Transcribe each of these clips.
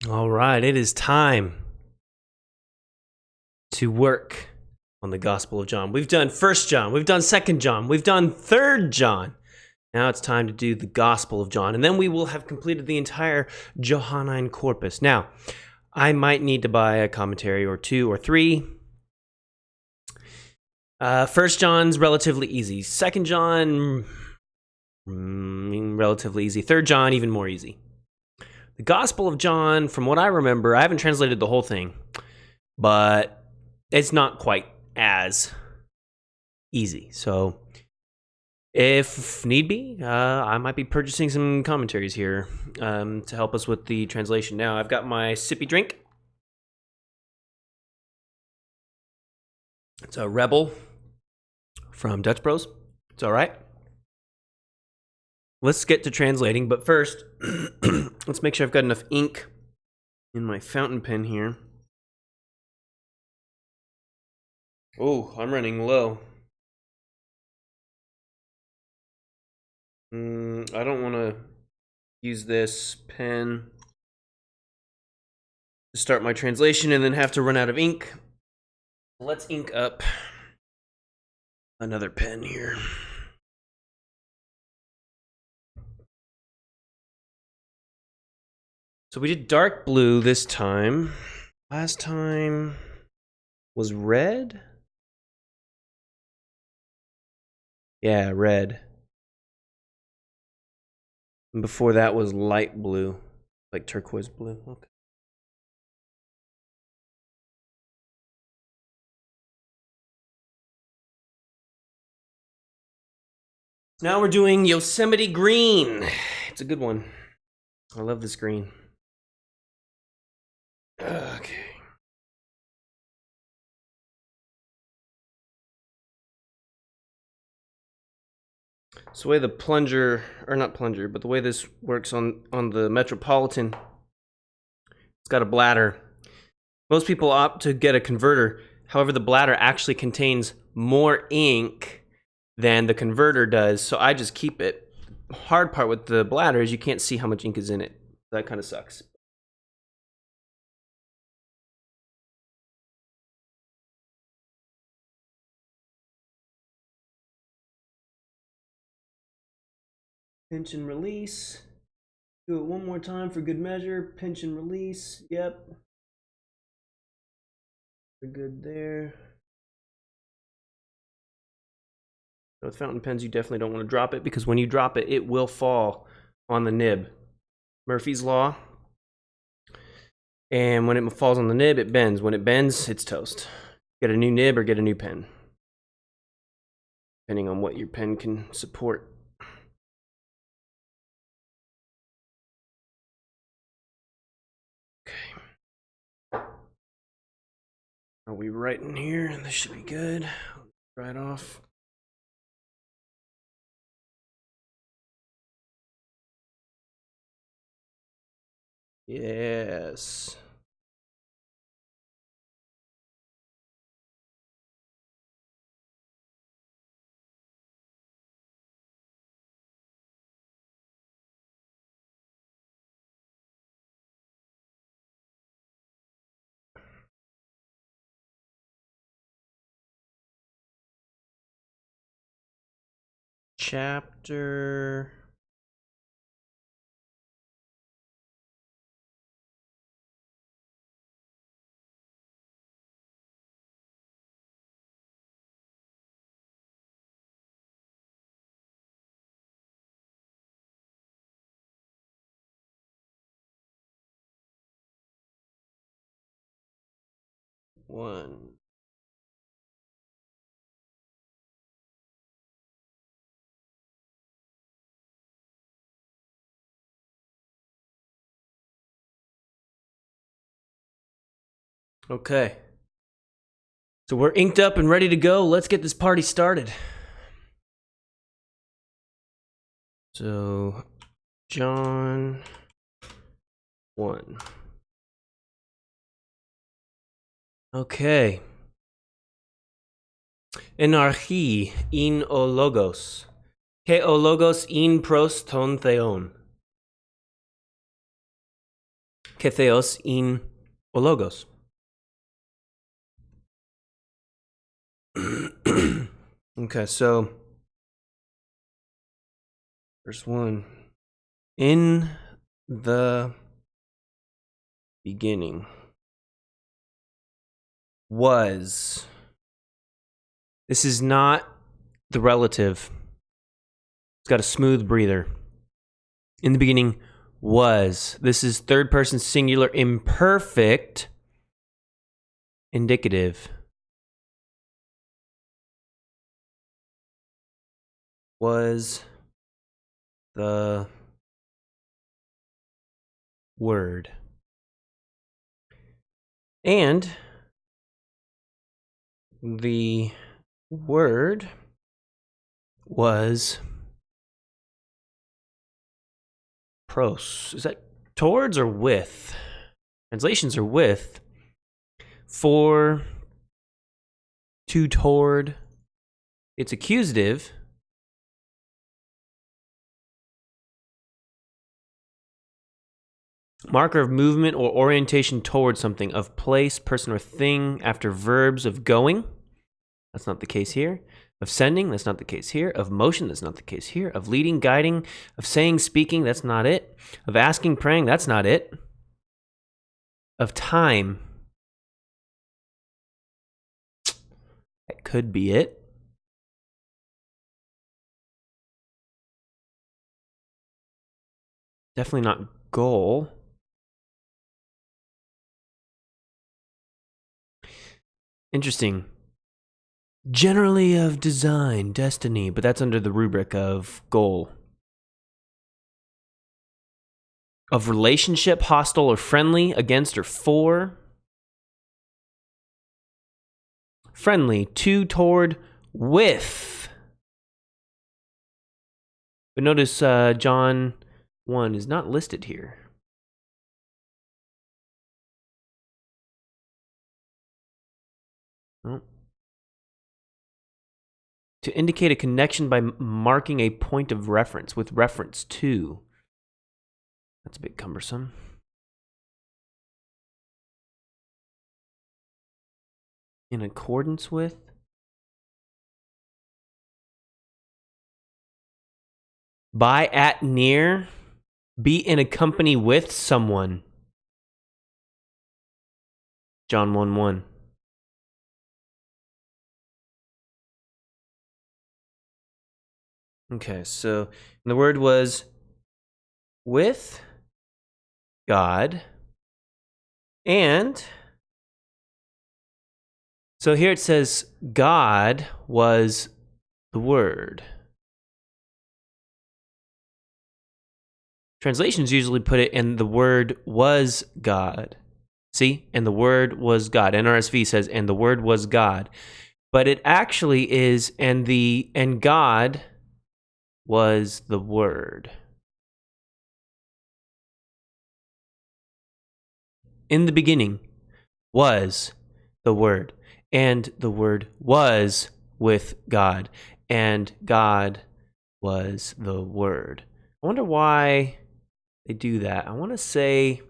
All right, it is time to work on the Gospel of John. We've done 1 John, we've done 2 John, we've done 3 John. Now it's time to do the Gospel of John, and then we will have completed the entire Johannine corpus. Now, I might need to buy a commentary or 2 or 3. 1 John's relatively easy. 2 John, relatively easy. 3 John, even more easy. The Gospel of John, from what I remember, I haven't translated the whole thing, but it's not quite as easy. So if need be, I might be purchasing some commentaries here to help us with the translation. Now, I've got my sippy drink. It's a Rebel from Dutch Bros. It's all right. Let's get to translating, but first, let's make sure I've got enough ink in my fountain pen here. Oh, I'm running low. I don't want to use this pen to start my translation and then have to run out of ink. Let's ink up another pen here. So we did dark blue this time. Last time was red? Yeah, red. And before that was light blue, like turquoise blue. Okay. Now we're doing Yosemite green. It's a good one. I love this green. Okay. So the way the plunger, or not plunger, but the way this works on the Metropolitan, it's got a bladder. Most people opt to get a converter. However, the bladder actually contains more ink than the converter does, so I just keep it. The hard part with the bladder is you can't see how much ink is in it. That kind of sucks. Pinch and release. Do it one more time for good measure. Pinch and release. Yep. We're good there. With fountain pens, you definitely don't want to drop it, because when you drop it, it will fall on the nib. Murphy's Law. And when it falls on the nib, it bends. When it bends, it's toast. Get a new nib or get a new pen, depending on what your pen can support. Okay. Are we writing here? This should be good. Right off. Yes. Chapter. One. Okay. So we're inked up and ready to go. Let's get this party started. So, John 1. Okay. Enarchi in o logos. Ke o logos in pros ton theon. Ke και Θεός ειν ο Λόγος. Okay, so verse 1. In the beginning was. This is not the relative. It's got a smooth breather. In the beginning was. This is third person singular imperfect indicative. Was the Word. And the Word was pros. Is that towards or with? Translations are with. For, to, toward. It's accusative. Marker of movement or orientation towards something, of place, person, or thing, after verbs of going. That's not the case here. Of sending, that's not the case here. Of motion, that's not the case here. Of leading, guiding, of saying, speaking, that's not it. Of asking, praying, that's not it. Of time, that could be it. Definitely not goal. Interesting. Generally of design, destiny, but that's under the rubric of goal. Of relationship, hostile or friendly, against or for. Friendly, to, toward, with. But notice John 1 is not listed here. Oh. To indicate a connection by marking a point of reference with reference to. That's a bit cumbersome. In accordance with. By, at, near. Be in a company with someone. John 1:1. Okay, so the Word was with God, and so here it says God was the Word. Translations usually put it, and the Word was God. See? And the Word was God. NRSV says, and the Word was God. But it actually is, and God was the Word. In the beginning was the Word, and the Word was with God, and God was the Word. I wonder why they do that. I want to say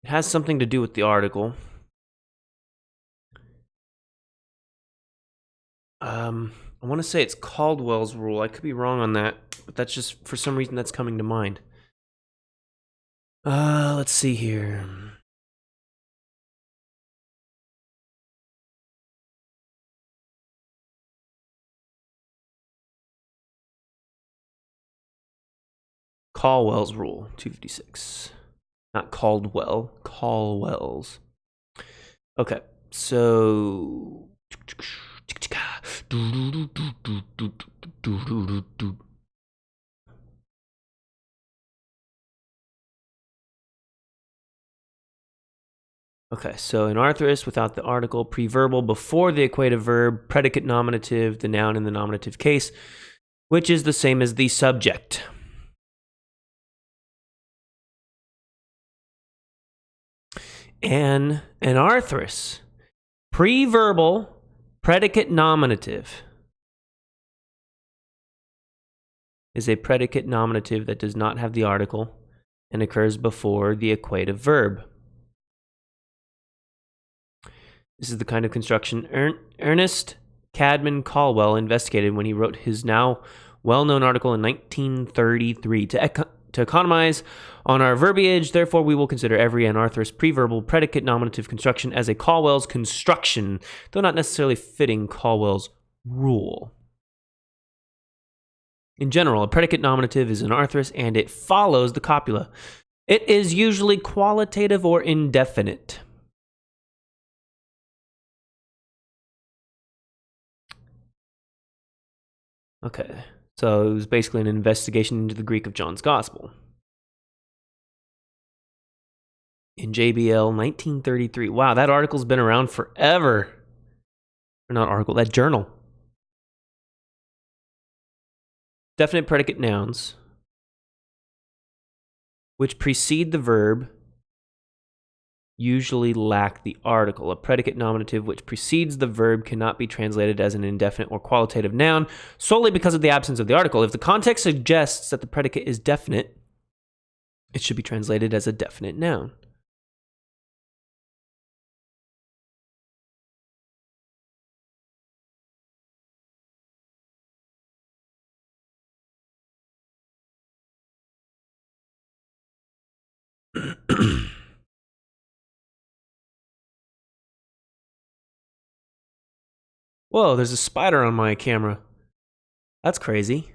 it has something to do with the article. I want to say it's Caldwell's rule. I could be wrong on that, but that's just, for some reason, that's coming to mind. Let's see here. Caldwell's rule, 256. Not Caldwell, Caldwell's. Okay, so okay, so in Arthurus, without the article, preverbal before the equative verb, predicate nominative, the noun in the nominative case, which is the same as the subject. And in Arthurus, preverbal, predicate nominative is a predicate nominative that does not have the article and occurs before the equative verb. This is the kind of construction Ernest Cadman Caldwell investigated when he wrote his now well-known article in 1933. To economize on our verbiage, therefore, we will consider every anarthrous preverbal predicate nominative construction as a Caldwell's construction, though not necessarily fitting Caldwell's rule. In general, a predicate nominative is anarthrous and it follows the copula. It is usually qualitative or indefinite. Okay, so it was basically an investigation into the Greek of John's Gospel. In JBL 1933. Wow, that article's been around forever. Or not article, that journal. Definite predicate nouns, which precede the verb, usually lack the article. A predicate nominative which precedes the verb cannot be translated as an indefinite or qualitative noun solely because of the absence of the article. If the context suggests that the predicate is definite, it should be translated as a definite noun. Whoa, there's a spider on my camera. That's crazy.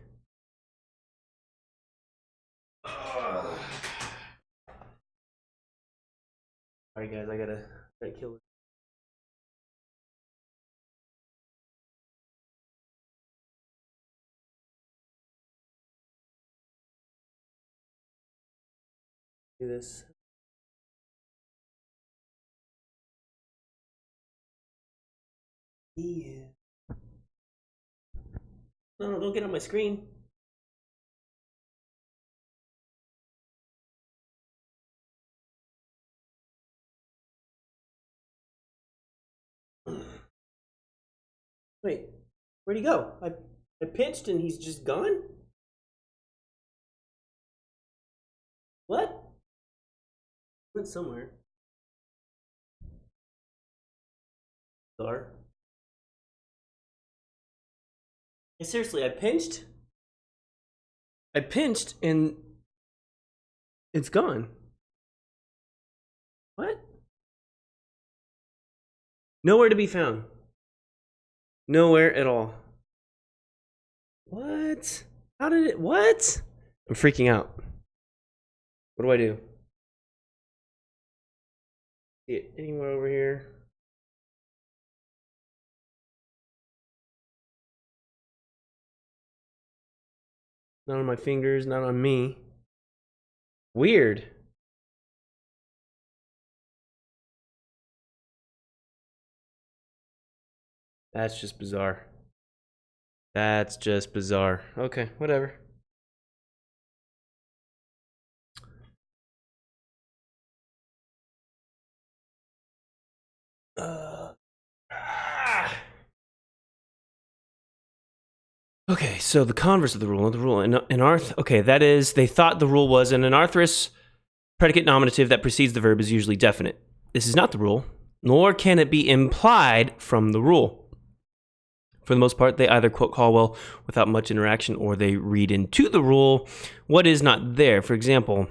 Alright guys, I gotta kill it. Do this. Yeah. No, don't get on my screen. Wait, where'd he go? I pinched and he's just gone? What? Went somewhere. Bizarre. Hey, seriously, I pinched and it's gone. What? Nowhere to be found. Nowhere at all. What? How did it? What? I'm freaking out. What do I do? See it anywhere over here? Not on my fingers, not on me. Weird. That's just bizarre. That's just bizarre. Okay, whatever. Okay, so the converse of the rule in okay, that is, they thought the rule was an anarthrous predicate nominative that precedes the verb is usually definite. This is not the rule, nor can it be implied from the rule. For the most part, they either quote Caldwell without much interaction or they read into the rule what is not there. For example,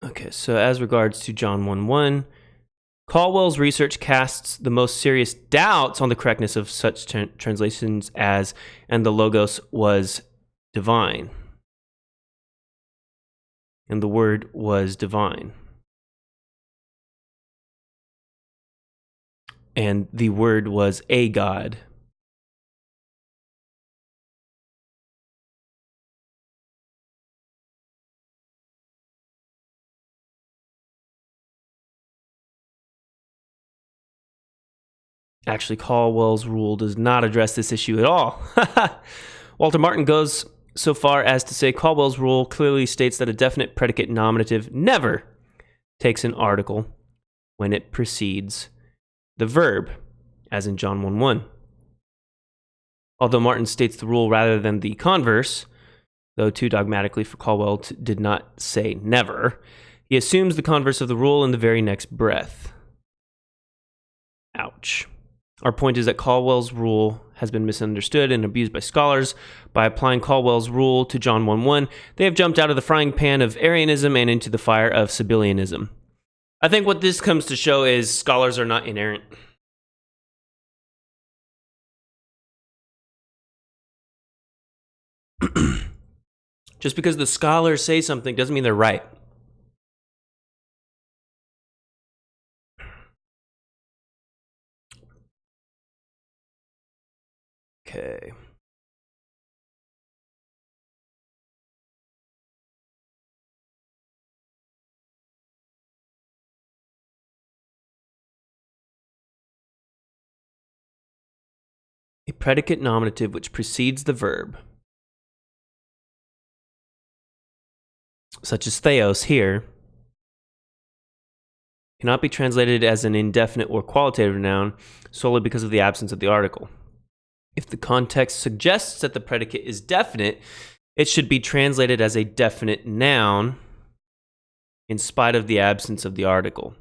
okay, so as regards to John 1:1, Caldwell's research casts the most serious doubts on the correctness of such translations as, and the Logos was divine. And the Word was divine. And the Word was a God. Actually, Caldwell's rule does not address this issue at all. Walter Martin goes so far as to say Caldwell's rule clearly states that a definite predicate nominative never takes an article when it precedes the verb, as in John 1:1. Although Martin states the rule rather than the converse, though too dogmatically for Caldwell did not say never. He assumes the converse of the rule in the very next breath. Ouch. Our point is that Caldwell's rule has been misunderstood and abused by scholars. By applying Caldwell's rule to John 1:1, they have jumped out of the frying pan of Arianism and into the fire of Sabellianism. I think what this comes to show is scholars are not inerrant. Just because the scholars say something doesn't mean they're right. Okay. A predicate nominative which precedes the verb, such as theos here, cannot be translated as an indefinite or qualitative noun solely because of the absence of the article. If the context suggests that the predicate is definite, it should be translated as a definite noun in spite of the absence of the article.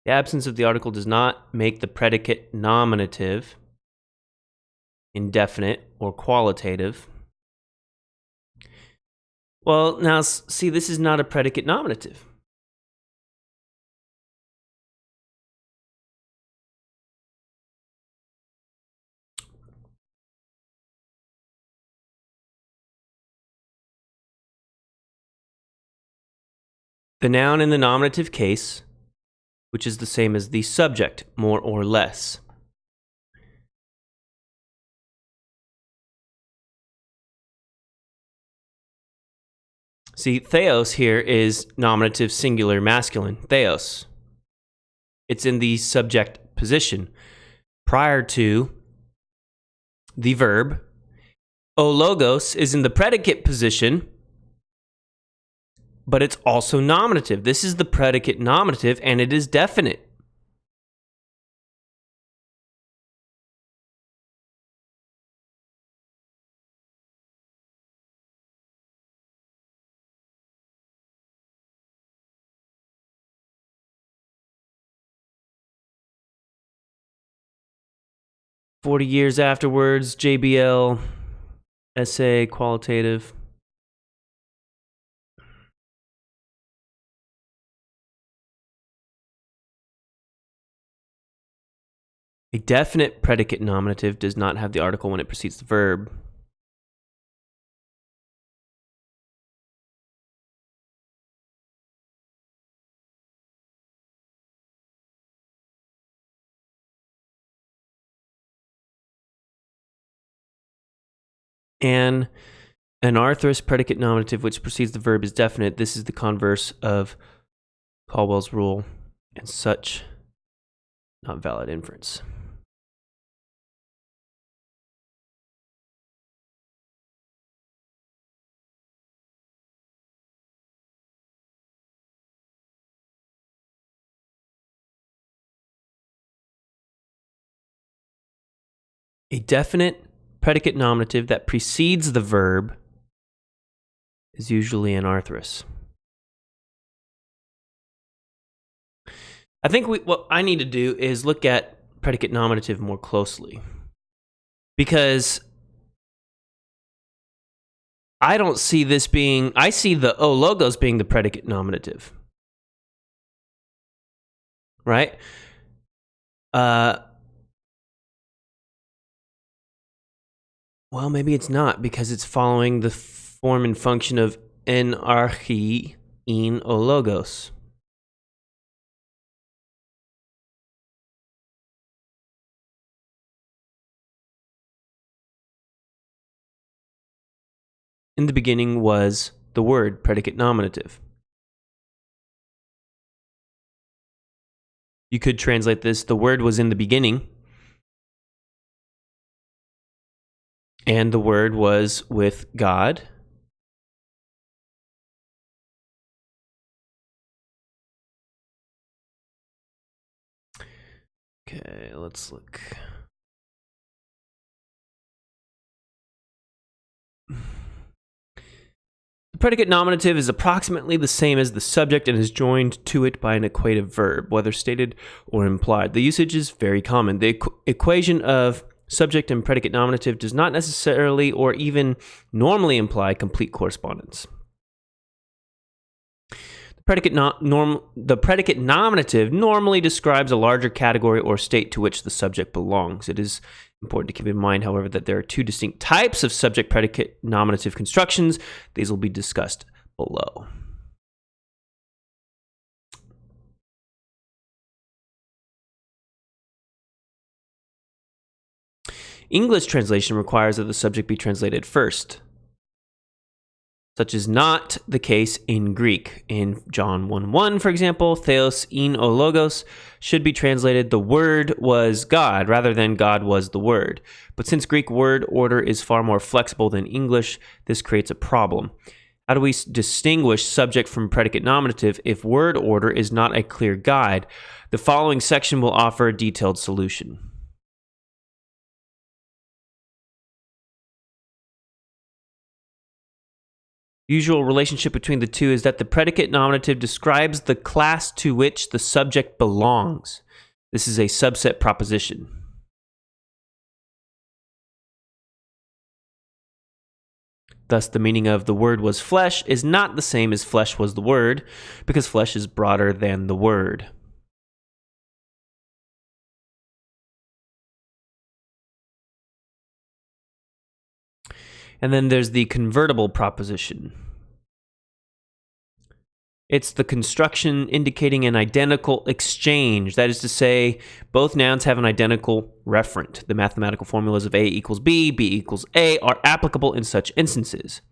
The absence of the article does not make the predicate nominative, indefinite, or qualitative. Well, now, see, this is not a predicate nominative. The noun in the nominative case, which is the same as the subject, more or less. See, theos here is nominative singular masculine, theos. It's in the subject position prior to the verb. O logos is in the predicate position, but it's also nominative. This is the predicate nominative, and it is definite. "40 years afterwards, JBL, essay, qualitative." A definite predicate nominative does not have the article when it precedes the verb. And an arthrous predicate nominative which precedes the verb is definite. This is the converse of Caldwell's rule, and such not valid inference. A definite predicate nominative that precedes the verb is usually an arthrous. I think what I need to do is look at predicate nominative more closely, because I don't see this being, I see the O logos being the predicate nominative, right? Well, maybe it's not, because it's following the form and function of en archi in O logos. In the beginning was the word, predicate nominative. You could translate this, the word was in the beginning, and the word was with God, Okay, let's look. The predicate nominative is approximately the same as the subject and is joined to it by an equative verb, whether stated or implied. The usage is very common. The equation of subject and predicate nominative does not necessarily or even normally imply complete correspondence. The predicate nominative normally describes a larger category or state to which the subject belongs. It is important to keep in mind, however, that there are two distinct types of subject-predicate nominative constructions. These will be discussed below. English translation requires that the subject be translated first. Such is not the case in Greek. In John 1:1, for example, theos in o logos should be translated the word was God rather than God was the word. But since Greek word order is far more flexible than English, this creates a problem. How do we distinguish subject from predicate nominative if word order is not a clear guide? The following section will offer a detailed solution. Usual relationship between the two is that the predicate nominative describes the class to which the subject belongs. This is a subset proposition. Thus, the meaning of the word was flesh is not the same as flesh was the word, because flesh is broader than the word. And then there's the convertible proposition. It's the construction indicating an identical exchange. That is to say, both nouns have an identical referent. The mathematical formulas of A equals B, B equals A are applicable in such instances.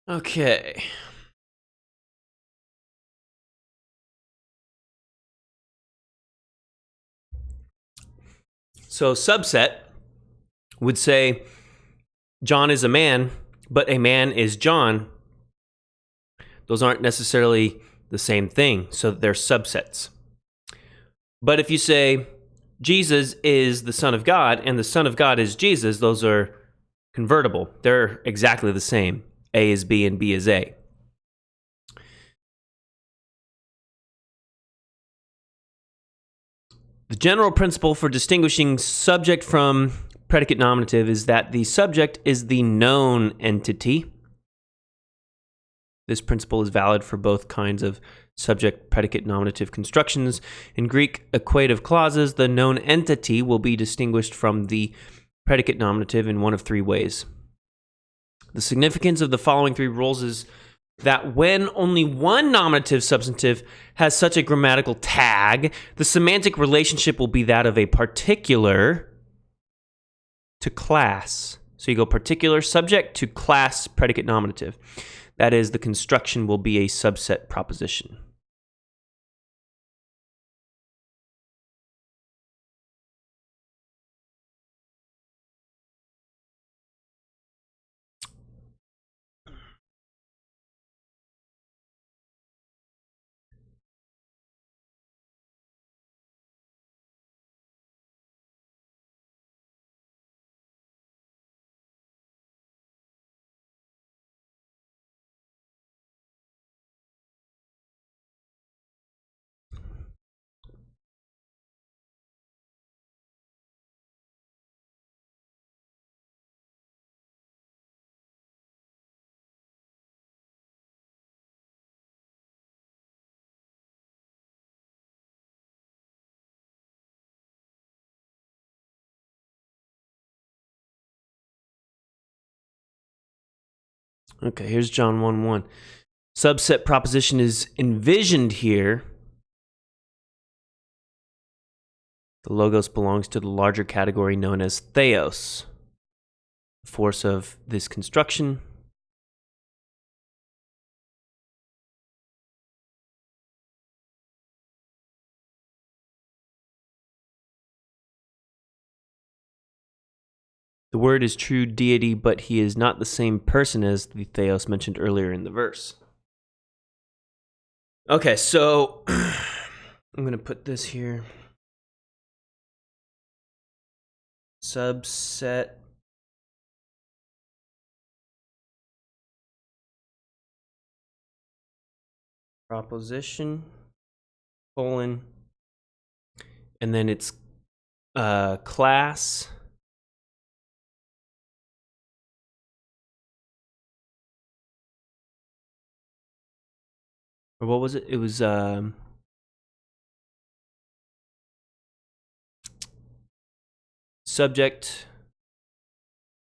Okay. So subset would say John is a man, but a man is John. Those aren't necessarily the same thing, so they're subsets. But if you say Jesus is the Son of God and the Son of God is Jesus, those are convertible. They're exactly the same. A is B and B is A. The general principle for distinguishing subject from predicate nominative is that the subject is the known entity. This principle is valid for both kinds of subject-predicate nominative constructions. In Greek equative clauses, the known entity will be distinguished from the predicate nominative in one of three ways. The significance of the following three rules is that when only one nominative substantive has such a grammatical tag, the semantic relationship will be that of a particular to class. So you go particular subject to class predicate nominative. That is, the construction will be a subset proposition. Okay, here's John 1:1. Subset proposition is envisioned here. The logos belongs to the larger category known as theos. The force of this construction The Word is true deity, but he is not the same person as the Theos mentioned earlier in the verse. Okay, so I'm going to put this here. Subset proposition, colon, and then it's class, or what was it? It was subject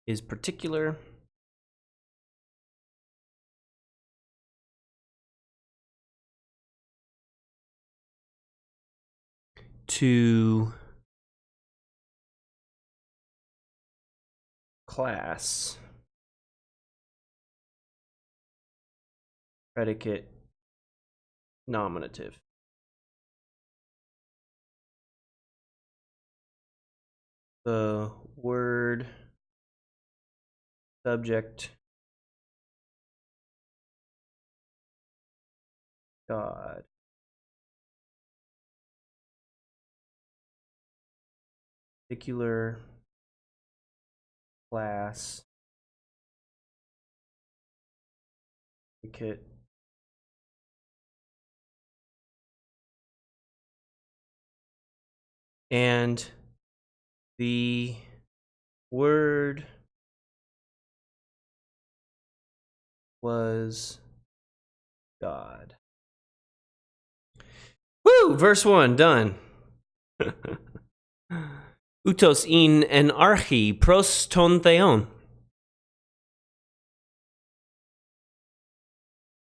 is particular, to class, predicate, nominative. The word, subject, God. Particular, class, predicate, and the Word was God. Woo! Verse 1, done. Utos in en archi pros ton theon.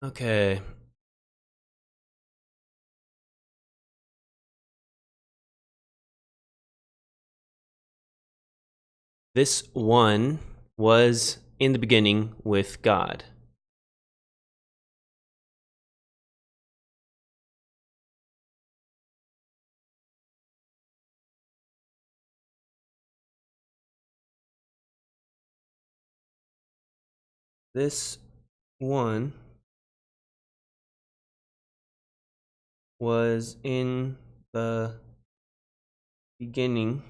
Okay. This one was in the beginning with God. This one was in the beginning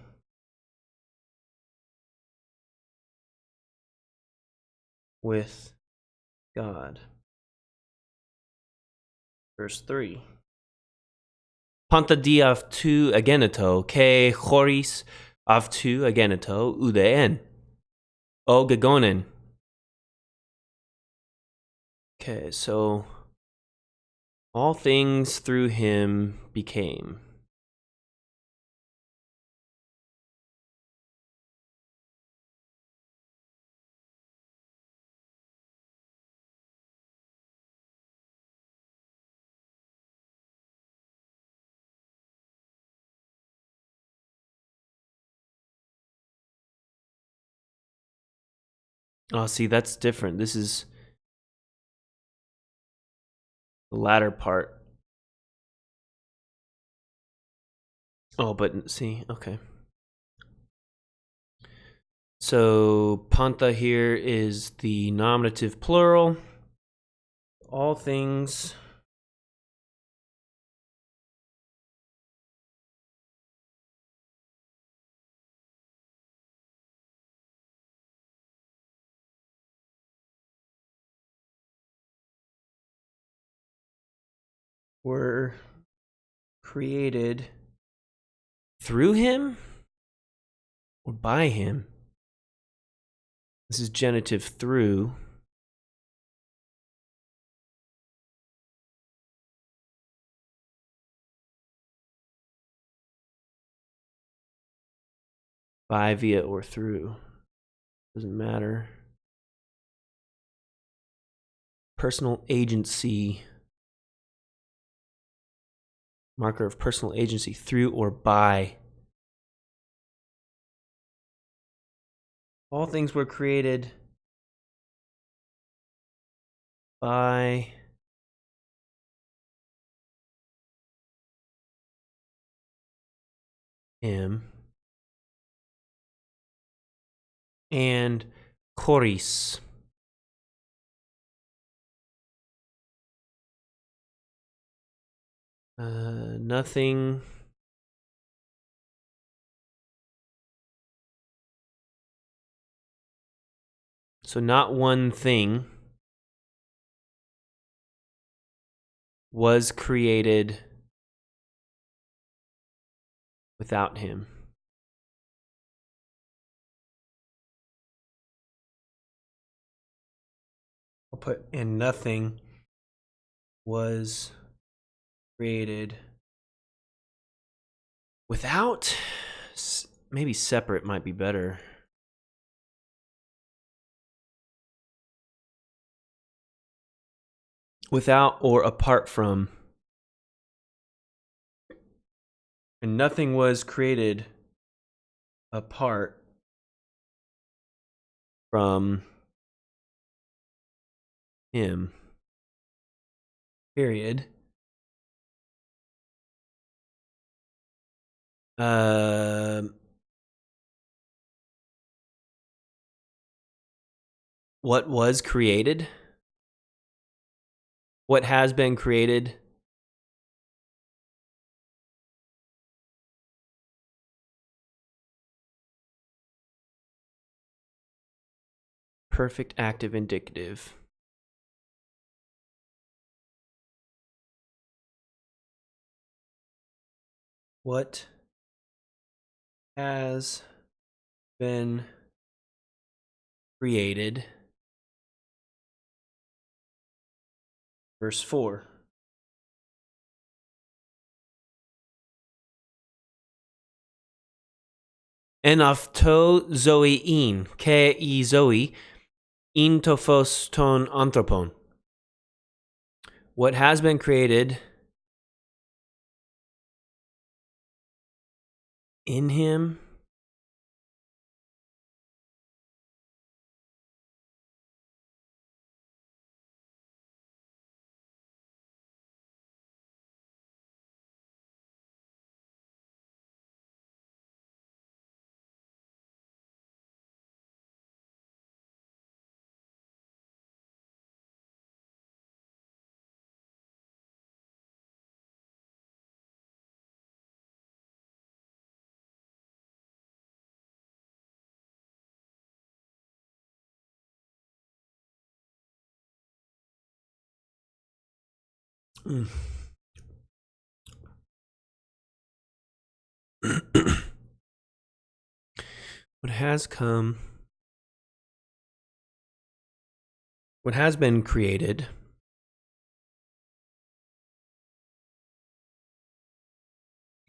with God. Verse 3. Panta di avtu ageneto, ke choris avtu ageneto udeen. O gegonen. Okay, so all things through him became. Oh, see, that's different. This is the latter part. Oh, but see, okay. So panta here is the nominative plural. All things were created through him or by him. This is genitive through. By, via, or through. Doesn't matter. Personal agency. Marker of personal agency, through or by. All things were created by him and choris. Nothing. So not one thing was created without him. I'll put, and nothing was created without. Maybe separate might be better. Without or apart from. And nothing was created apart from him. Period. What was created? What has been created? Perfect active indicative. What has been created? Verse 4. En αυτό ζωήν και η ζωή ειν το φως των ανθρωπων. What has been created in him what has come, what has been created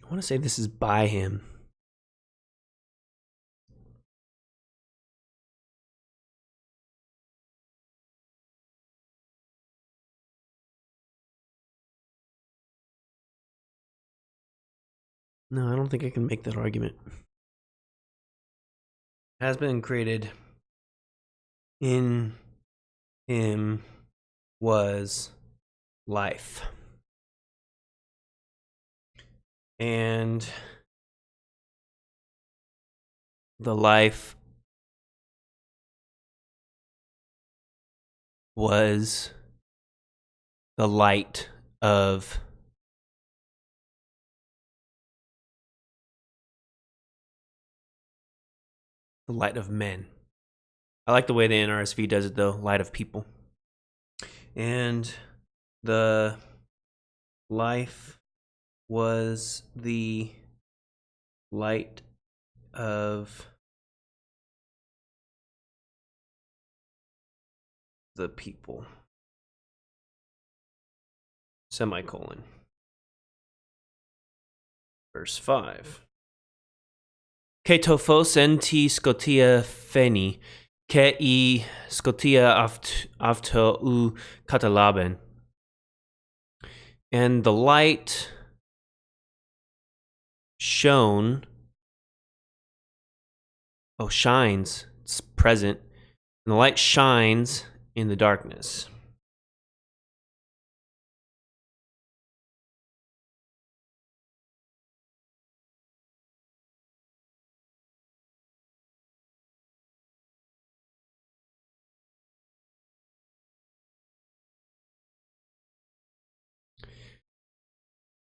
I want to say this is by him. No, I don't think I can make that argument. Has been created in him was life. And the life was the light of men. I like the way the NRSV does it though, light of people. And the life was the light of the people. Semicolon. Verse 5. Και το φως εν τη σκοτία φαίνει, και η σκοτία αυτό ου καταλάβεν. And the light shines, it's present, and the light shines in the darkness.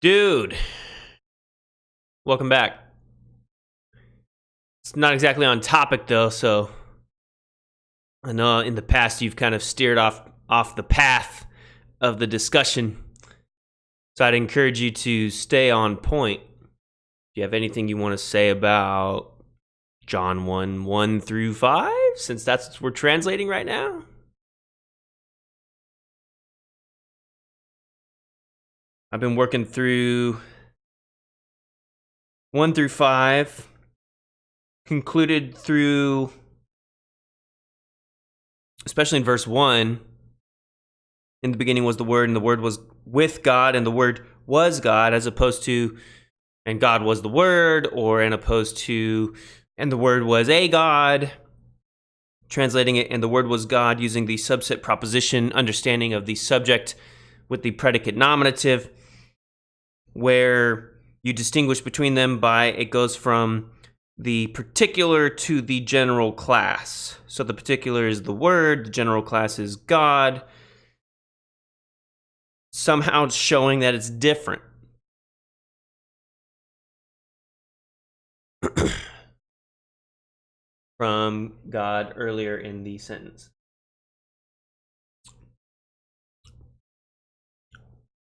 Dude, welcome back. It's not exactly on topic though, so I know in the past you've kind of steered off the path of the discussion. So I'd encourage you to stay on point. Do you have anything you want to say about John 1 through 5, since that's what we're translating right now? I've been working through 1 through 5, concluded through, especially in verse 1, in the beginning was the Word, and the Word was with God, and the Word was God, as opposed to, and God was the Word, or and opposed to, and the Word was a God. Translating it, and the Word was God, using the subset proposition understanding of the subject with the predicate nominative, where you distinguish between them by it goes from the particular to the general class. So the particular is the Word, the general class is God, somehow showing that it's different. From God earlier in the sentence.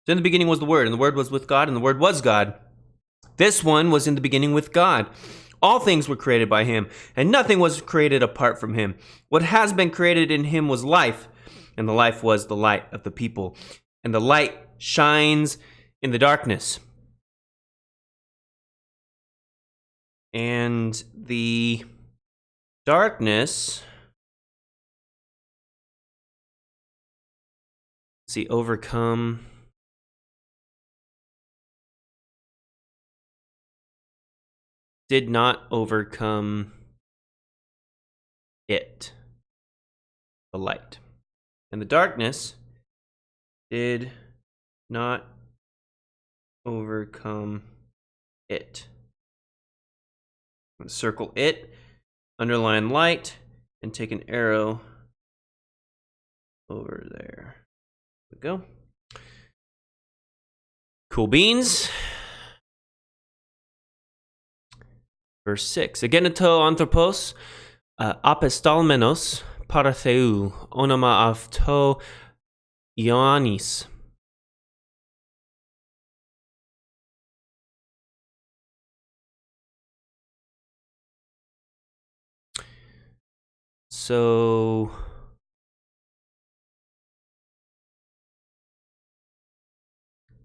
So in the beginning was the Word, and the Word was with God, and the Word was God. This one was in the beginning with God. All things were created by him, and nothing was created apart from him. What has been created in him was life, and the life was the light of the people. And the light shines in the darkness. And the darkness, overcome. Did not overcome it, the light. And the darkness did not overcome it. Circle it, underline light, and take an arrow over there. There we go. Cool beans. Verse 6. Egeneto anthropos apestalmenos paratheu onoma avto Ioannis. So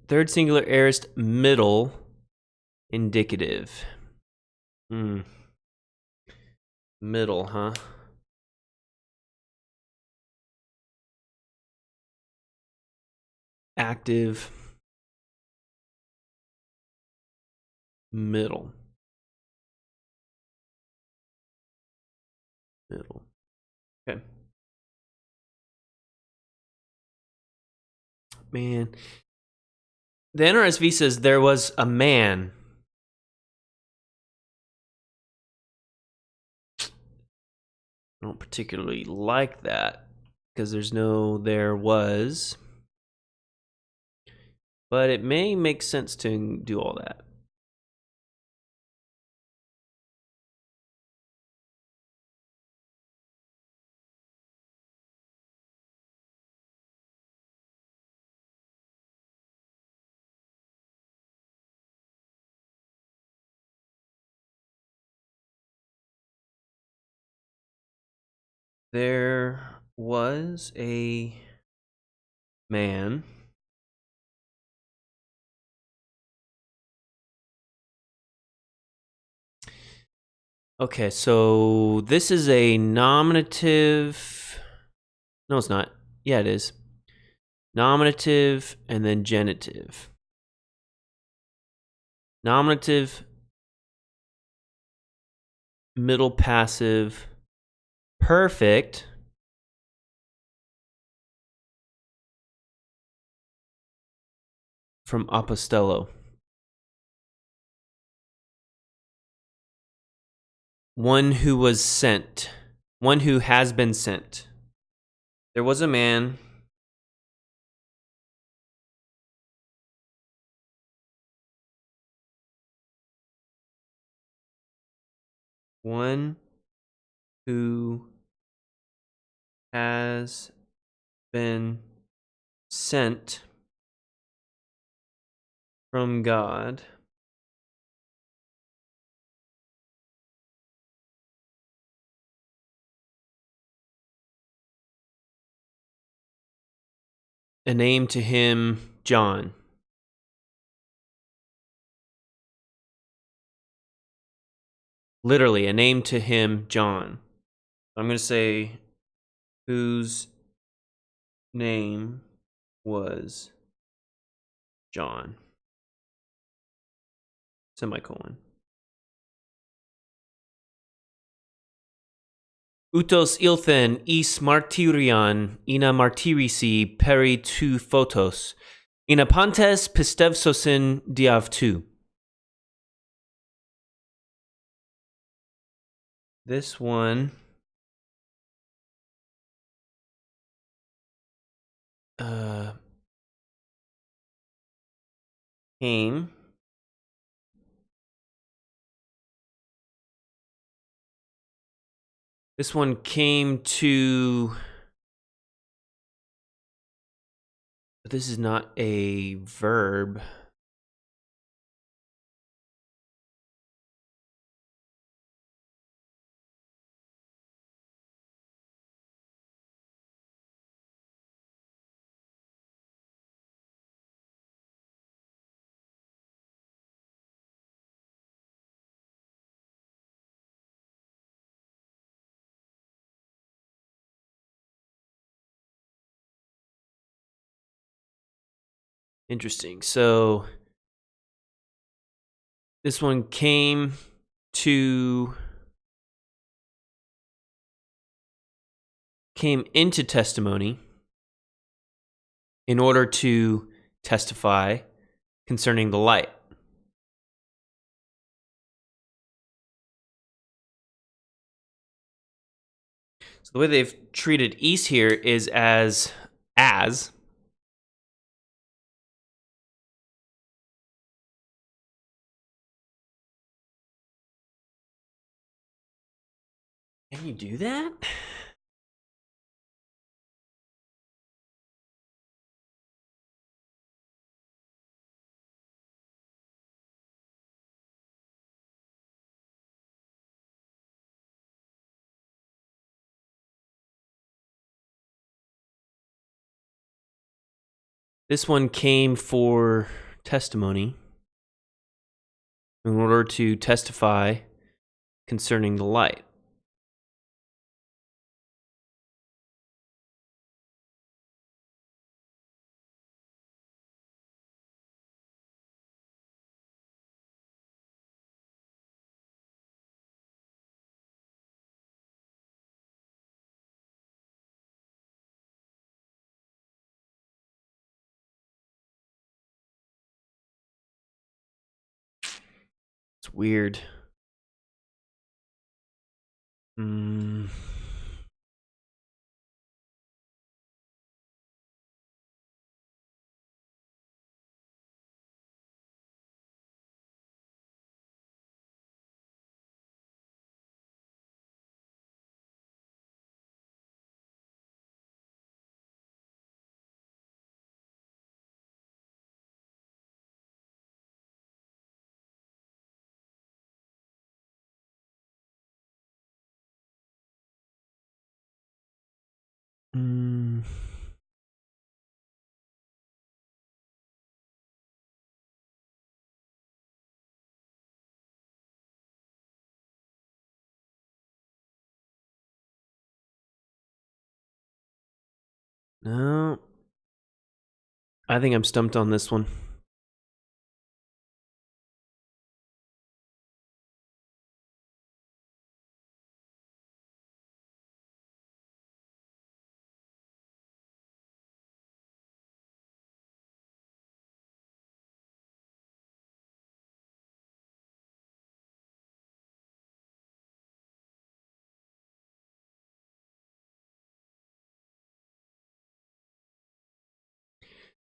third singular aorist middle indicative. Middle, huh? Active middle. Okay. Man. The NRSV says there was a man. I don't particularly like that because there's no there was. But it may make sense to do all that. There was a man. Okay, so this is a nominative. No, it's not. Yeah, it is. Nominative and then genitive. Nominative, middle passive, perfect. From apostello. One who was sent. One who has been sent. There was a man one who has been sent from God a name to him, John. Literally, a name to him, John. I'm going to say whose name was John. Semicolon. Utos ilthen is martyrion ina martyrisi peri tu photos, ina pantes pistevsosin diavtu. This one came to, but this is not a verb. Interesting. So this one came into testimony in order to testify concerning the light. So the way they've treated is here is as. Can you do that? This one came for testimony in order to testify concerning the light. It's weird. No. I think I'm stumped on this one.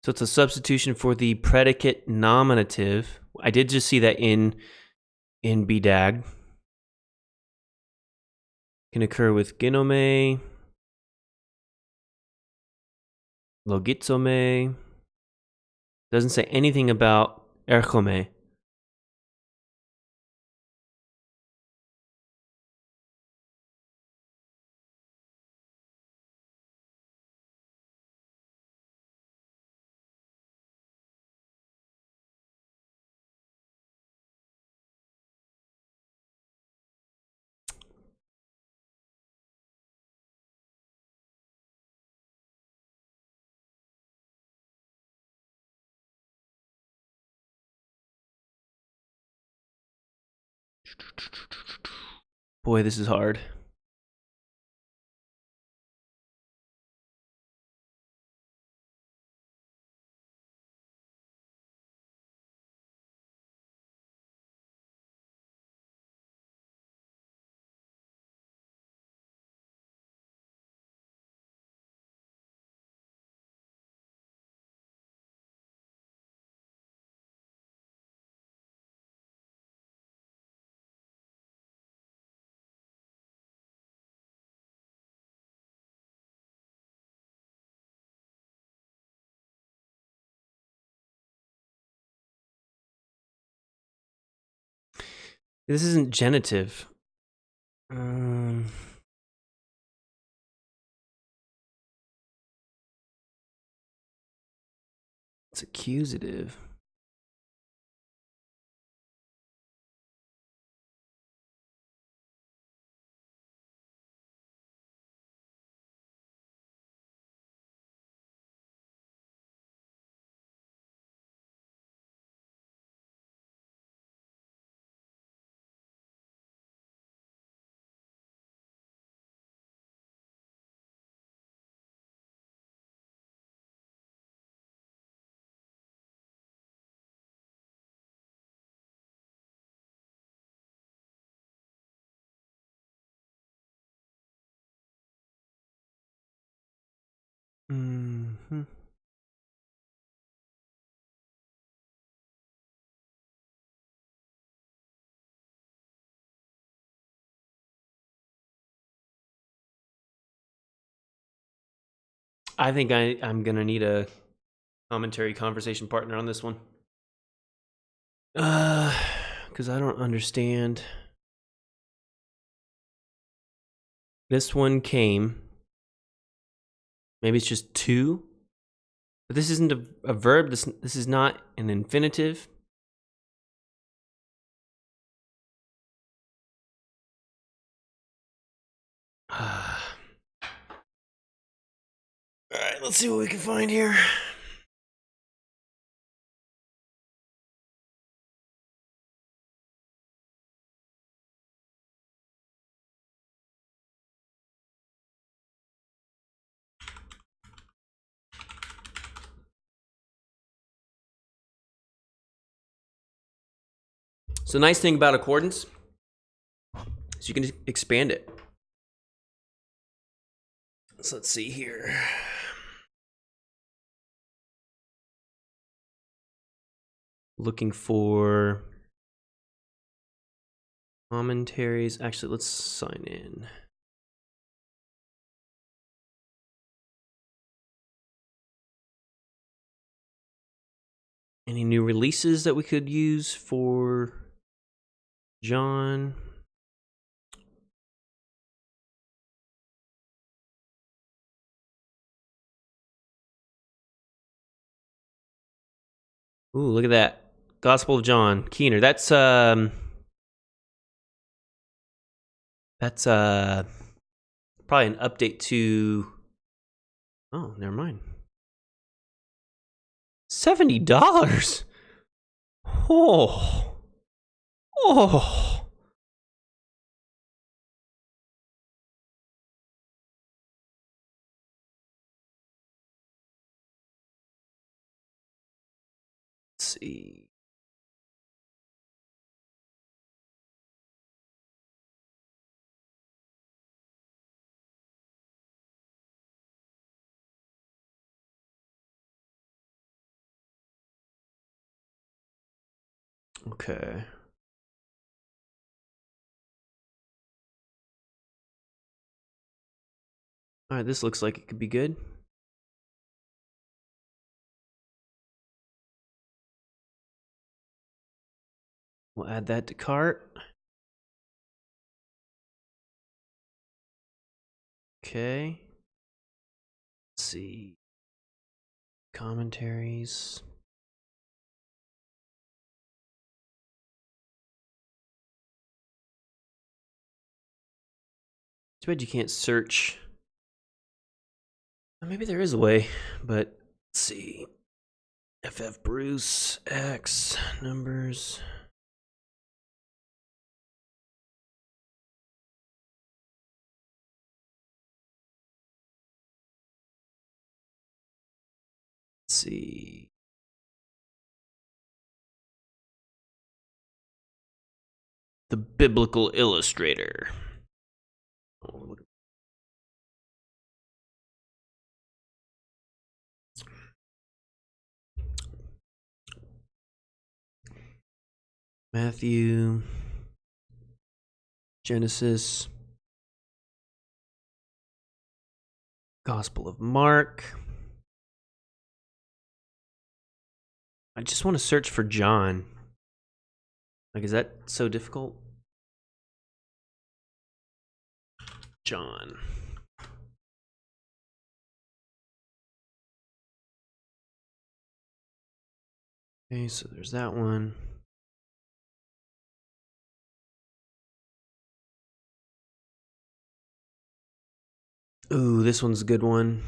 So it's a substitution for the predicate nominative. I did just see that in BDAG. Can occur with ginome, logizome. Doesn't say anything about erchome. Boy, this is hard. This isn't genitive. It's accusative. Mm-hmm. I think I'm gonna need a commentary conversation partner on this one. Because I don't understand. This one came. Maybe it's just two. But this isn't a verb. This is not an infinitive. All right, let's see what we can find here. So, the nice thing about accordance is you can expand it. So, let's see here. Looking for commentaries. Actually, let's sign in. Any new releases that we could use for John? Ooh, look at that. Gospel of John, Keener. That's probably an update to. Oh, never mind. $70. Oh. Let's see. Okay. All right, this looks like it could be good. We'll add that to cart. Okay. Let's see. Commentaries. Too bad you can't search. Maybe there is a way, but let's see. FF Bruce, X, numbers. Let's see. The Biblical Illustrator. Matthew, Genesis, Gospel of Mark. I just want to search for John. Like, is that so difficult? John. Okay, so there's that one. Ooh, this one's a good one.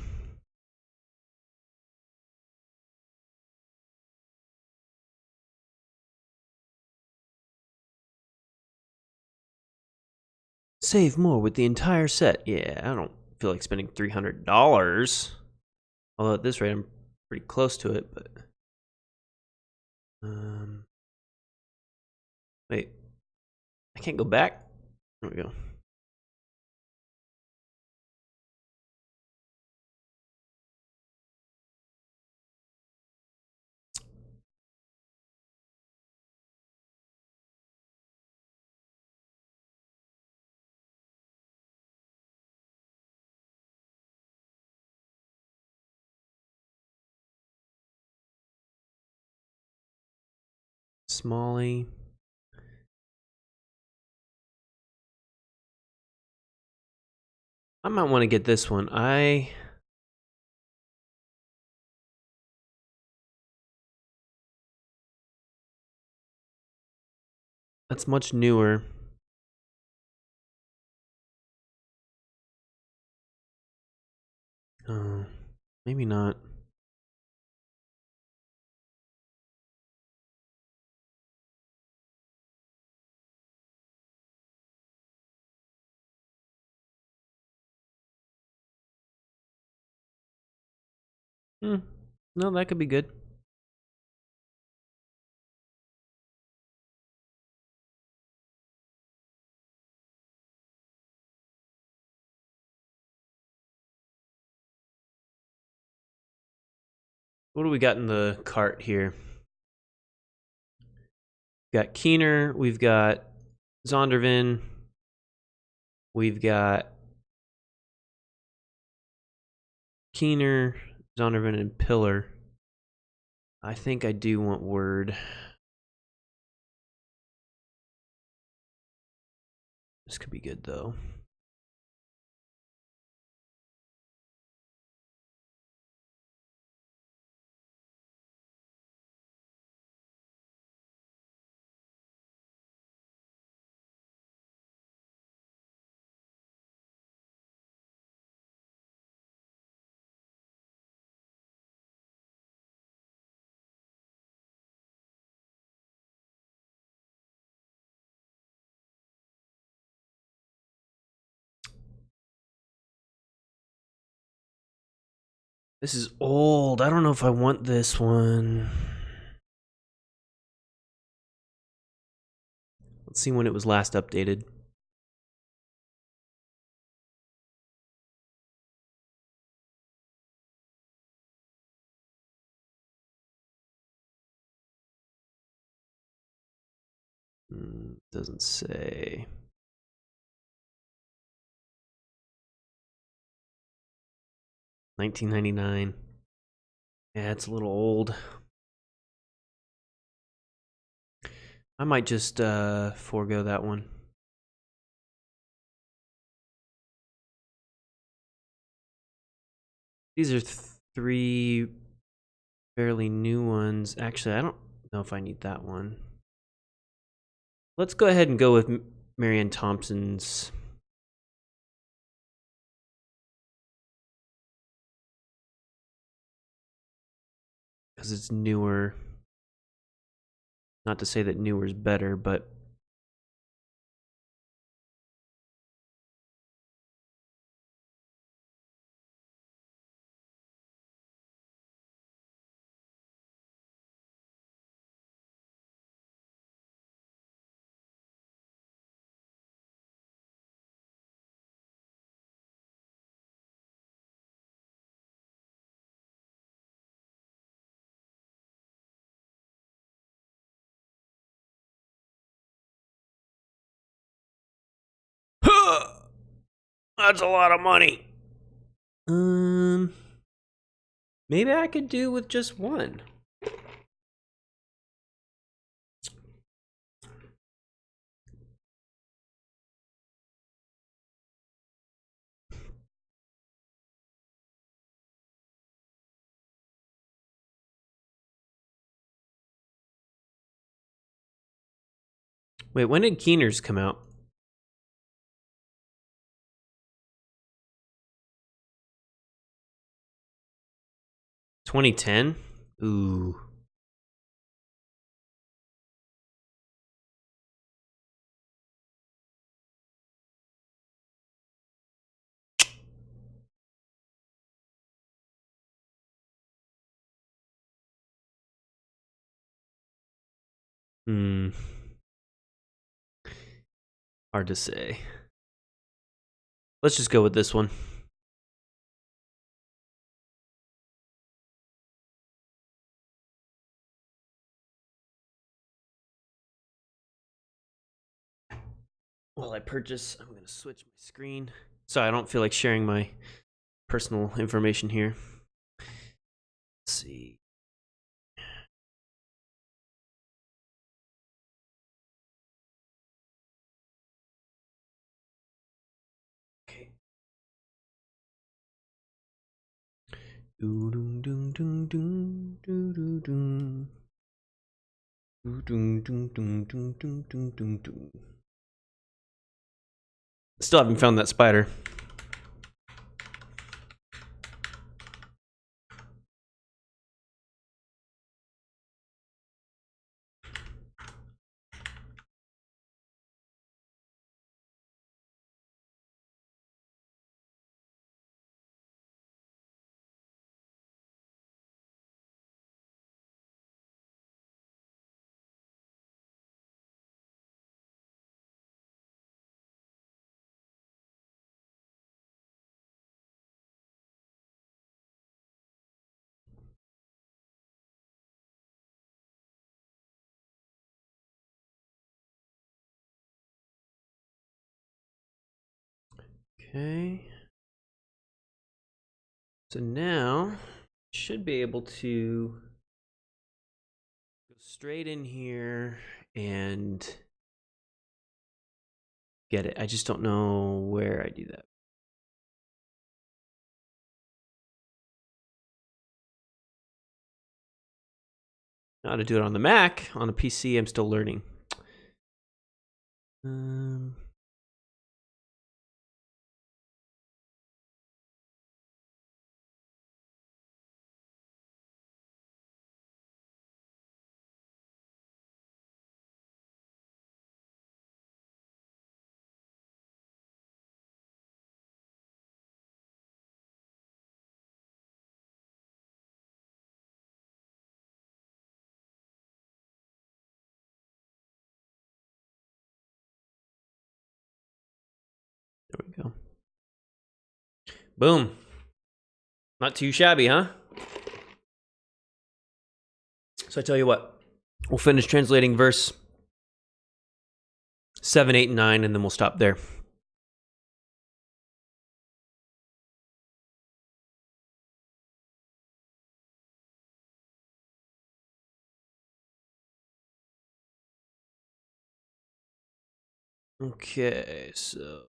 Save more with the entire set. Yeah, I don't feel like spending $300. Although at this rate, I'm pretty close to it, but... Wait. I can't go back? There we go. Smalley. I might want to get this one. That's much newer. Oh, maybe not. No, that could be good. What do we got in the cart here? We've got Keener, we've got Zondervan, we've got Keener, Zondervan, and Pillar. I think I do want Word. This could be good, though. This is old. I don't know if I want this one. Let's see when it was last updated. Doesn't say. 1999. Yeah, it's a little old. I might just forego that one. These are three fairly new ones. Actually, I don't know if I need that one. Let's go ahead and go with Marianne Thompson's. Because it's newer. Not to say that newer is better, but that's a lot of money. Maybe I could do with just one. Wait, when did Keener's come out? 2010? Ooh. Hard to say. Let's just go with this one. While I purchase, I'm going to switch my screen. So I don't feel like sharing my personal information here. Let's see. Okay. Still haven't found that spider. Okay. So now should be able to go straight in here and get it. I just don't know where I do that. Know how to do it on the Mac. On the PC, I'm still learning. There we go. Boom. Not too shabby, huh? So I tell you what, we'll finish translating verse 7, 8, and 9, and then we'll stop there. Okay, so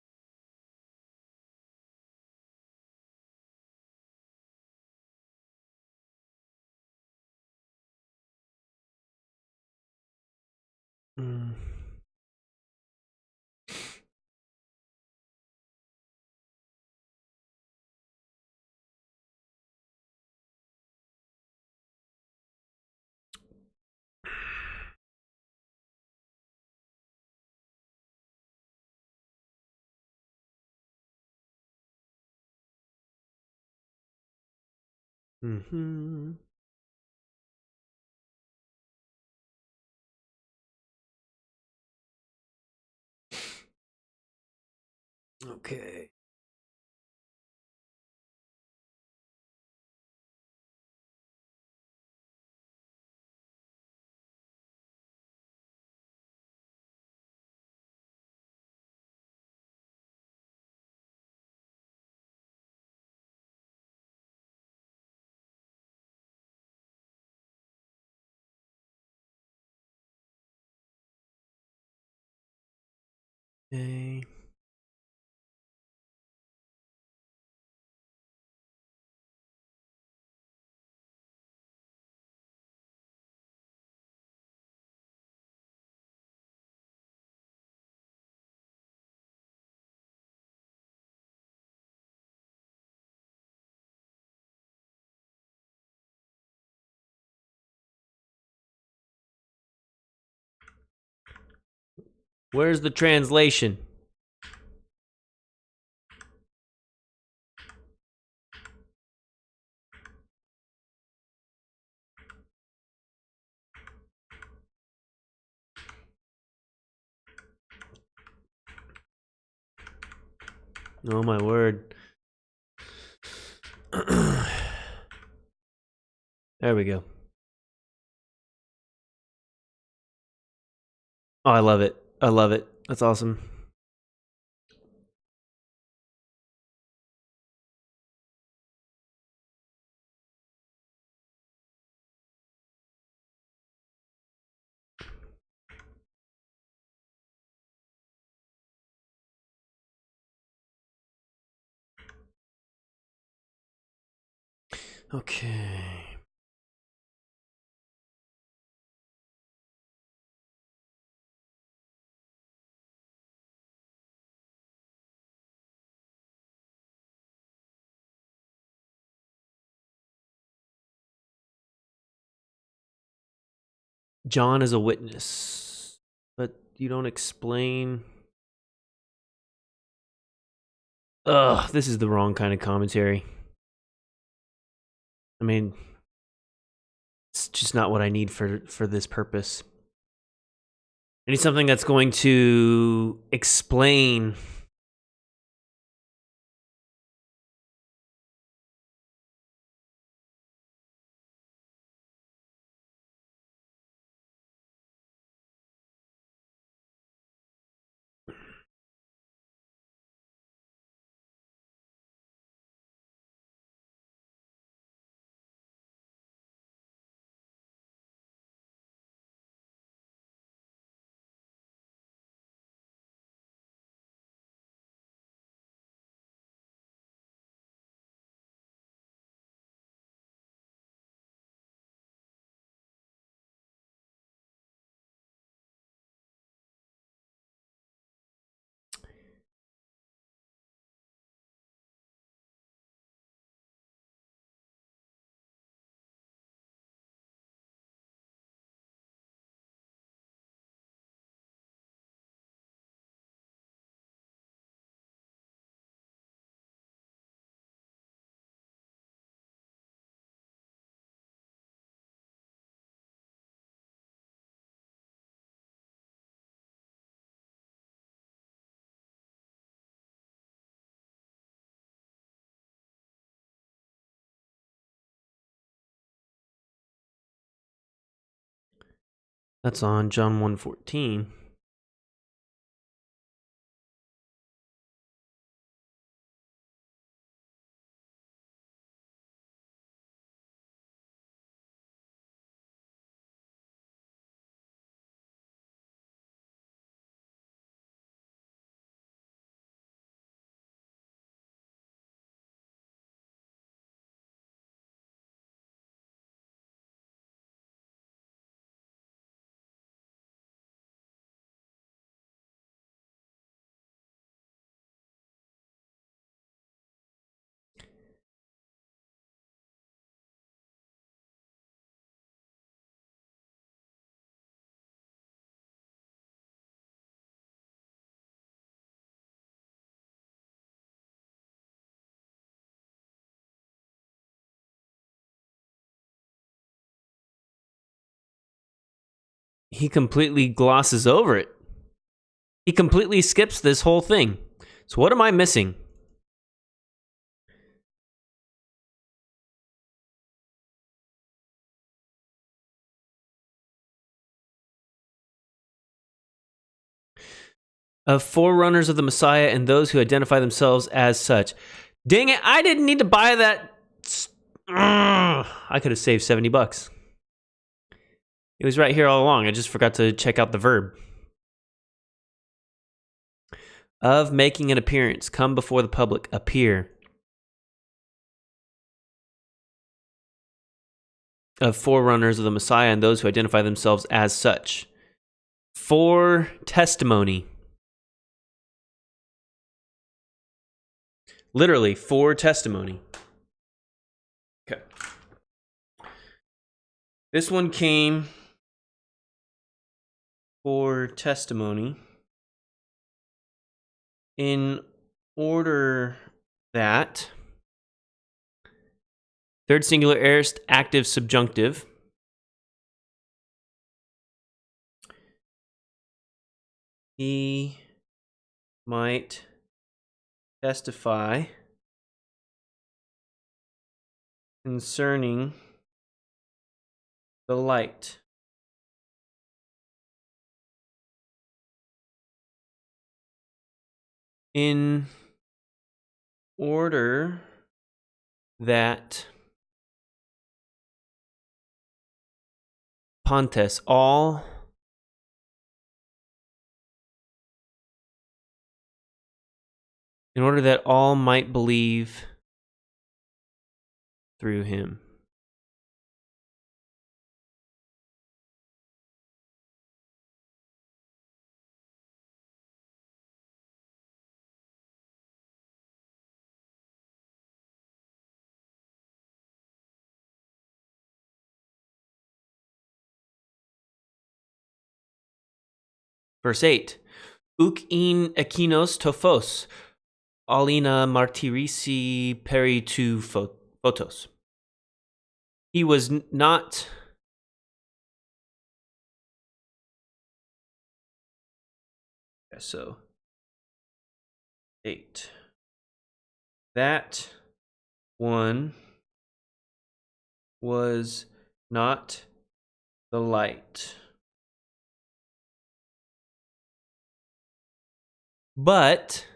mm. Mm-hmm. Okay. Okay. Where's the translation? Oh my word. There we go. Oh, I love it. I love it. That's awesome. Okay. John is a witness, but you don't explain. Ugh, this is the wrong kind of commentary. I mean, it's just not what I need for this purpose. I need something that's going to explain. That's on John 1:14. he completely glosses over it. He completely skips this whole thing. So what am I missing? Of forerunners of the Messiah and those who identify themselves as such. Dang it, I didn't need to buy that. I could have saved $70. It was right here all along. I just forgot to check out the verb. Of making an appearance, come before the public, appear. Of forerunners of the Messiah and those who identify themselves as such. For testimony. Literally, for testimony. Okay. This one came for testimony in order that third singular aorist active subjunctive he might testify concerning the light. In order that Pontes, all in order that all might believe through him. Verse 8. Uk in ekinos tophos, alina martyrisi peri tu photos. He was not so 8. That one was not the light, but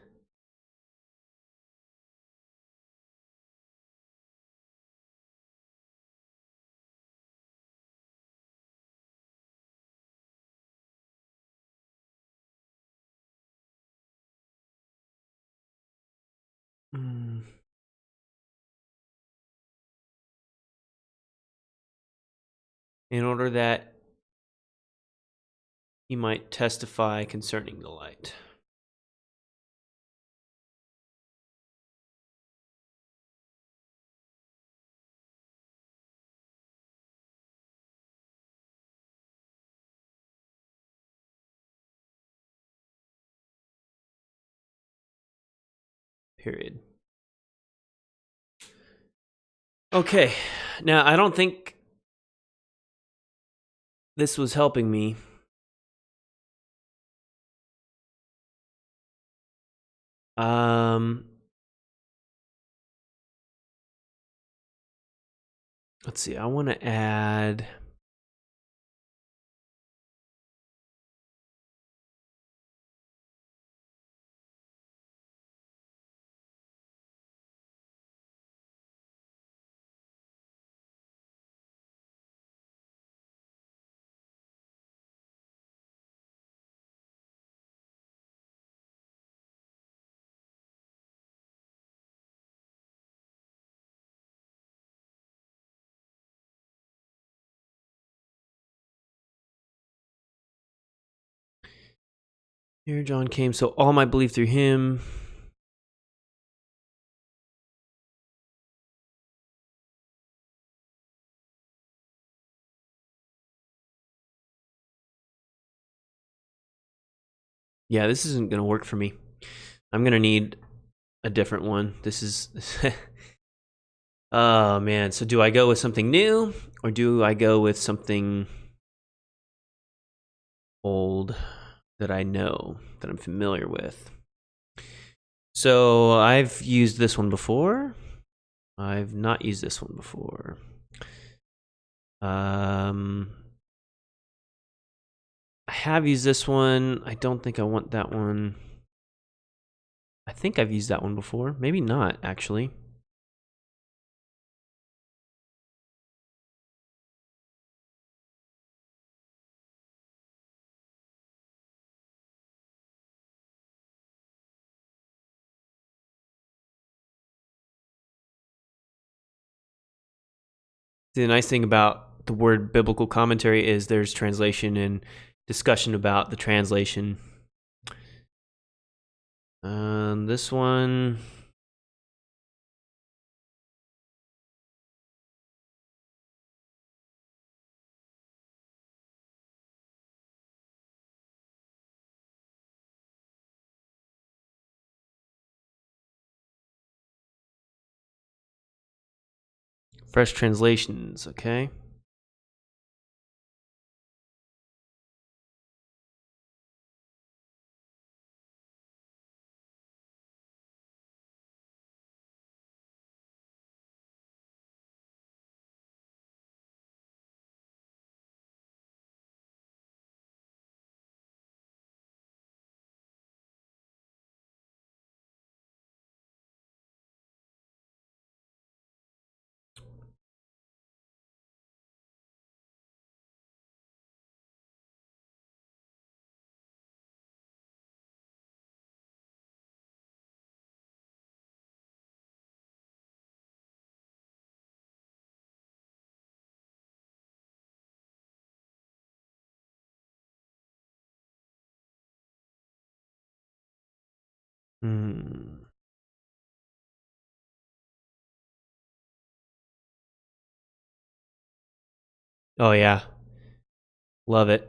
in order that he might testify concerning the light. Period. Okay, now I don't think this was helping me. Let's see, I want to add here John came, so all might believe through him. Yeah, this isn't going to work for me. I'm going to need a different one. This is... oh, man. So do I go with something new, or do I go with something old that I know, that I'm familiar with. So I've used this one before. I've not used this one before. I have used this one. I don't think I want that one. I think I've used that one before. Maybe not, actually. The nice thing about the word biblical commentary is there's translation and discussion about the translation. This one, fresh translations, okay? Oh, yeah. Love it.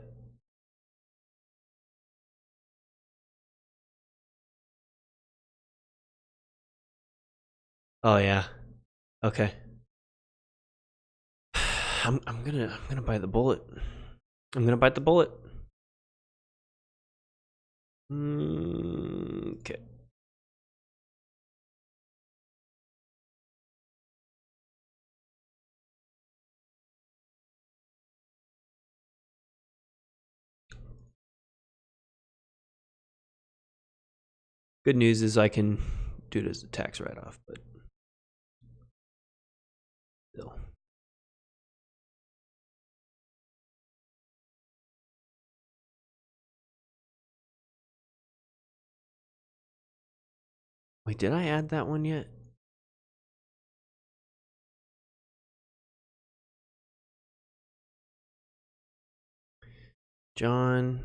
Oh, yeah. Okay. I'm gonna bite the bullet. I'm gonna bite the bullet. Okay. Good news is I can do it as a tax write-off, but still. Wait, did I add that one yet? John,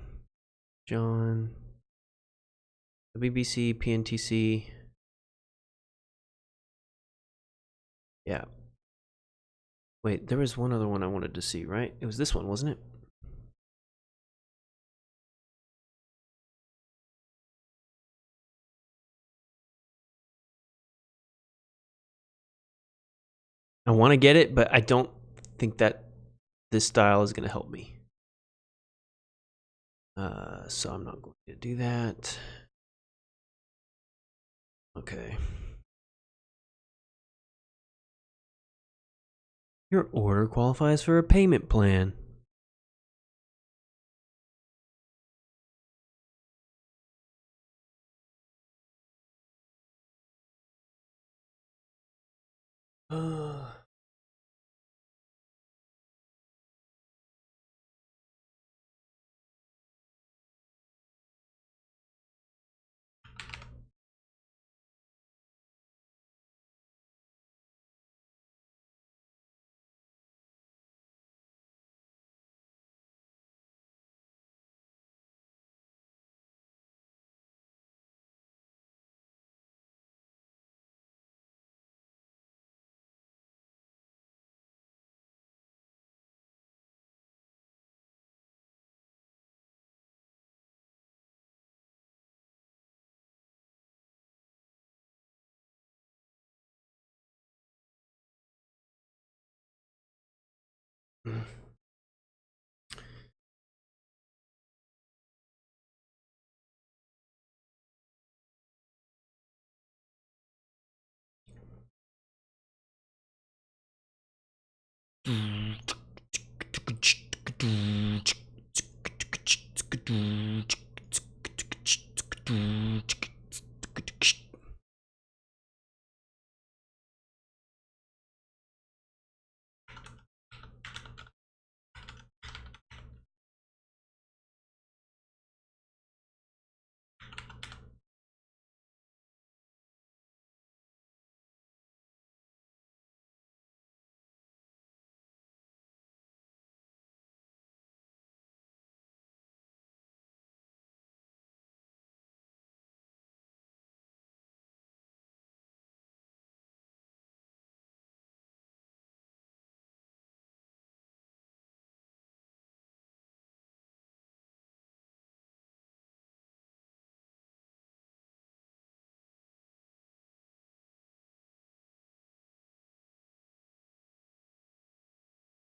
the BBC, PNTC. Yeah. Wait, there was one other one I wanted to see, right? It was this one, wasn't it? I want to get it, but I don't think that this style is going to help me. So I'm not going to do that. Okay. Your order qualifies for a payment plan.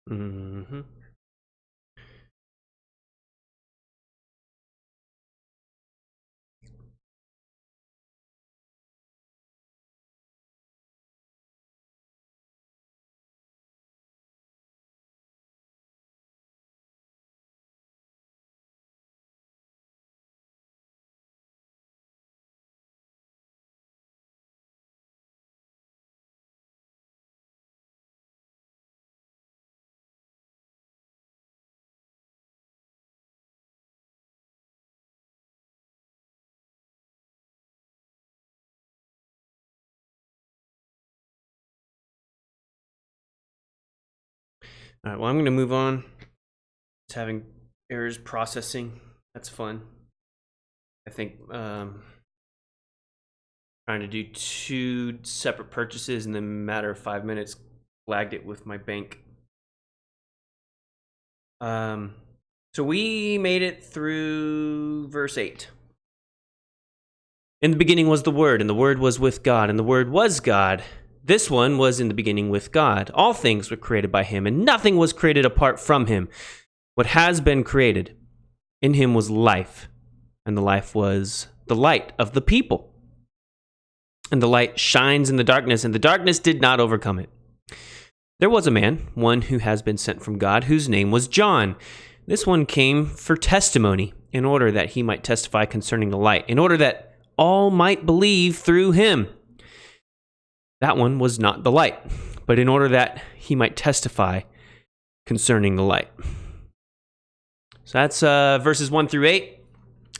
Mm-hmm. All right, well, I'm going to move on. It's having errors processing. That's fun. I think trying to do 2 separate purchases in the matter of 5 minutes lagged it with my bank. So we made it through verse 8. In the beginning was the Word, and the Word was with God, and the Word was God. This one was in the beginning with God. All things were created by him, and nothing was created apart from him. What has been created, in him was life, and the life was the light of the people. And the light shines in the darkness, and the darkness did not overcome it. There was a man, one who has been sent from God, whose name was John. This one came for testimony, in order that he might testify concerning the light, in order that all might believe through him. That one was not the light, but in order that he might testify concerning the light. So that's verses 1 through 8.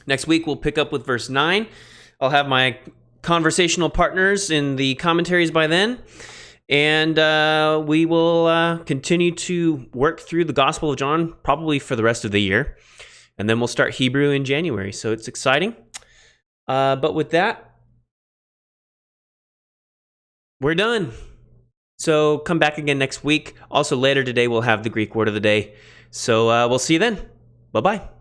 Next week, we'll pick up with verse 9. I'll have my conversational partners in the commentaries by then. And we will continue to work through the Gospel of John probably for the rest of the year. And then we'll start Hebrew in January. So it's exciting. But with that, we're done. So come back again next week. Also later today, we'll have the Greek word of the day. So we'll see you then. Bye-bye.